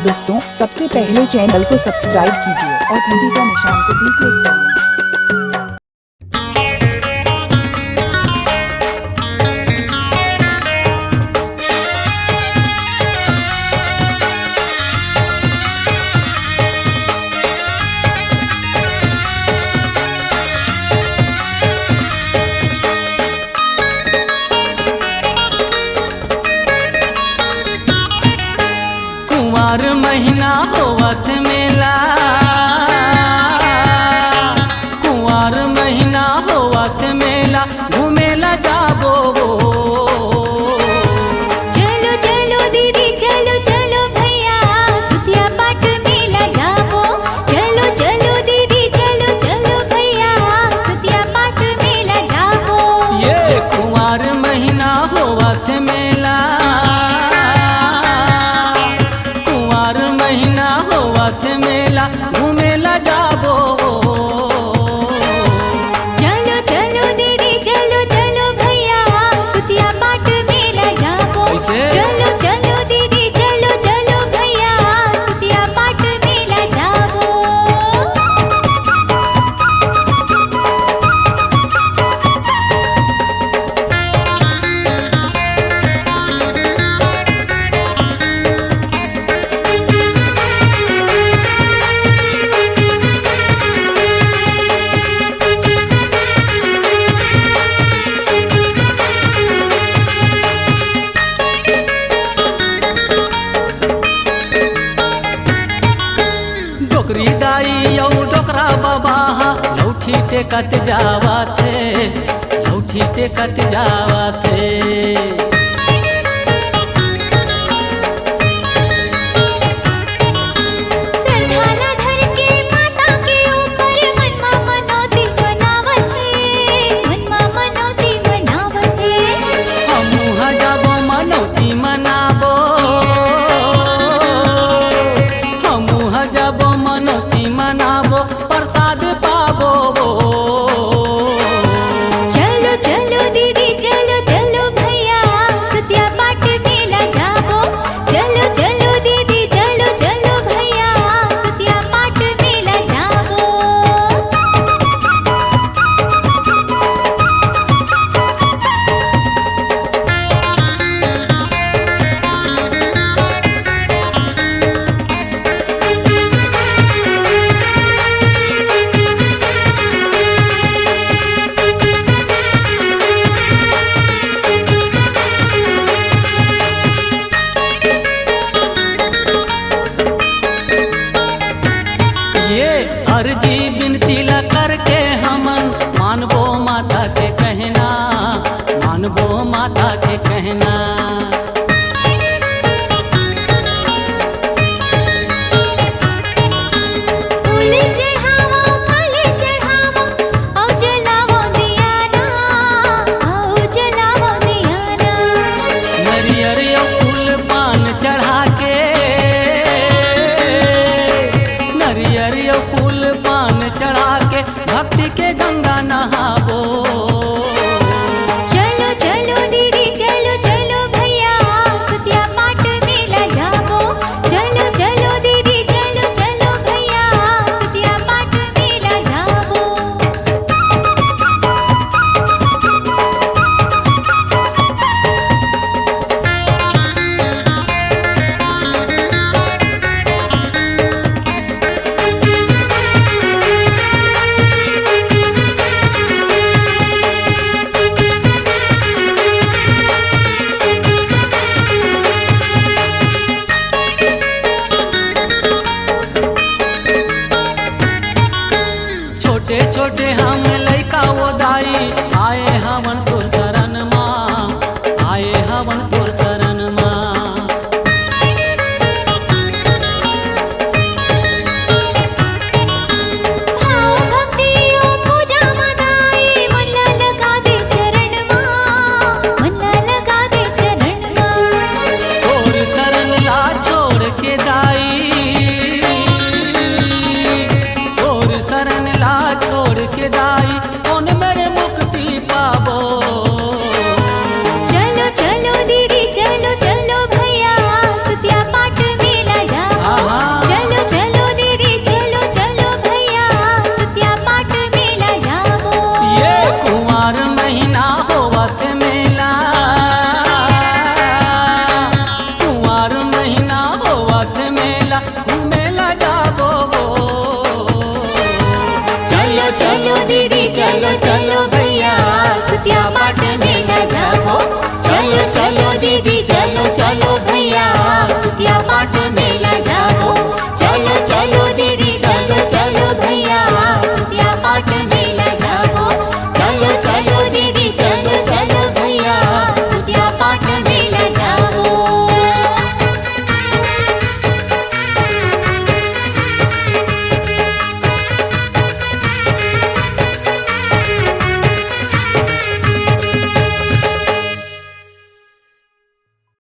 दोस्तों, सबसे पहले चैनल को सब्सक्राइब कीजिए और घंटी का निशान को भी क्लिक कर लें। कुंवार महीना होवत मेला, कुंवार महीना होवत मेला, घूमेला जाबो। चलो चलो दीदी चलो चलो भैया, सुतिया पाट मेला जाबो। चलो चलो दीदी चलो चलो भैया, सुतिया पाट मेला जाबो। ये कुंवार महीना होवत मेला, कुंवार महीना होवत मेला, घूमेला जाबो। चलो चलो दीदी चलो चलो भैया, सुतिया पाट मेला जाबो। कैसे? चलो चलो दीदी चलो चलो भैया, सुतिया पाट मेला जाबो। डोकरी दाई औ डोकरा बाबा, लौठी टेकत जावत, लौठी टेकत जावत। सरधाला धर के माता के ऊपर, मनमा मनौती मनावत है, मनमा मनौती मनावत है। हमू हजाबो मनौती मनाबो, हमू हजाबो मनौती मनाबो, प्रसाद पाबो। चलो चलो दीदी चलो चलो भैया, सुतिया पाट मेला जाबो। चलो चलो दीदी चलो चलो भैया, सुतिया पाट मेला जाबो। ये अर्जी बिनती ला करके हमन मानबो माता के कहना, मानबो माता के कहना। फूल चढ़ावो फल चढ़ावो, औ जलावो दियाना, औ जलावो दियाना। नरियर यो फूल पान चढ़ा के, नरियर यो फूल पान चढ़ा के, भक्ति के गंगा नहाबो। चलो चलो दीदी चलो चलो भैया, सुतिया पाट मेला जाबो। चलो चलो दीदी चलो चलो भैया, सुतिया पाट मेला जाबो। छोटे छोटे हम लइका वो दाई, आए हवन तोर शरण माँ, आए हवन तोर शरण माँ। भाव भक्ति ओ पूजा मदाई, मन ला लगा दे चरण माँ, मन ला लगा दे चरण माँ। तोर शरण ला छोड़ के दाई, तोर शरण ला छोड़ के दाई, कौन मेरे मुक्ति पाबो। चलो चलो दीदी चलो चलो भैया, सुतिया पाट मेला जाबो। दीदी चलो चलो भैया